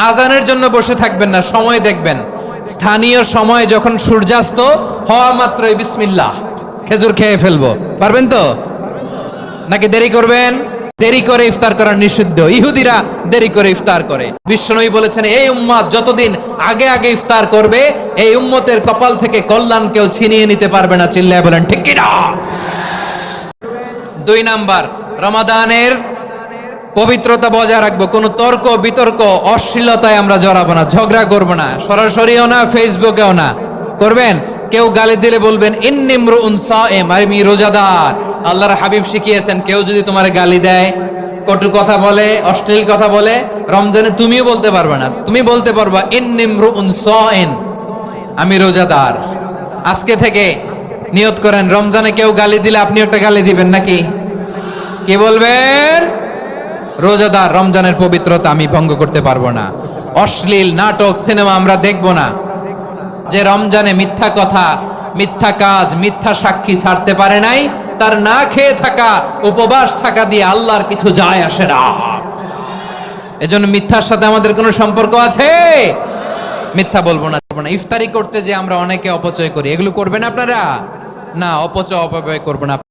আজানের জন্য বসে থাকবেন না, সময় দেখবেন। স্থানীয় সময় যখন সূর্যাস্ত হওয়া মাত্রই বিসমিল্লাহ, খেজুর খেয়ে ফেলবো, পারবেন তো? নাকি দেরি করবেন? দেরি করে ইফতার করা নিষিদ্ধ। ইহুদিরা দেরি করে ইফতার করে। বিশ্বনবী বলেছেন, এই উম্মত যতদিন আগে আগে ইফতার করবে, এই উম্মতের কপাল থেকে কল্যাণ কেউ ছিনিয়ে নিতে পারবে না। চিল্লায় বলেন ঠিক কি না? 2 নাম্বার, রমাদানের পবিত্রতা বজায় রাখবো। কোনো তর্ক বিতর্ক অশ্লীলতায় আমরা জড়াবো না, ঝগড়া করবো না, সরাসরিও না, ফেসবুকেও না। করবেন? কেউ গালি দিলে বলবেন ইন্নিমরুউন সায়েম, আমি রোজাদার। আল্লাহর হাবিব শিখিয়েছেন, কেউ যদি তোমার গালি দেয়, কটু কথা বলে, অশ্লীল কথা বলে, রমজানে তুমিও বলতে পারবে না। তুমি বলতে পারবা ইন্নিমরুউন সায়েম, আমি রোজাদার। আজকে থেকে নিয়ত করেন, রমজানে কেউ গালি দিলে আপনি একটা গালি দিবেন নাকি? কি বলবেন? রোজাদার, রমজানের পবিত্রতা আমি ভঙ্গ করতে পারবো না। অশ্লীল নাটক সিনেমা আমরা দেখবো না। যে রমজানে মিথ্যা কথা, মিথ্যা কাজ, মিথ্যা সাক্ষী ছাড়তে পারে নাই, তার না খেয়ে থাকা, উপবাস থাকা দিয়ে আল্লাহর কিছু যায় আসে না। এজন্য মিথ্যার সাথে আমাদের কোনো সম্পর্ক আছে? মিথ্যা বলবো না। ইফতারি করতে যে আমরা অনেকে অপচয় করি, এগুলো করবেন আপনারা? না, অপচয় অপব্যয় করবো না।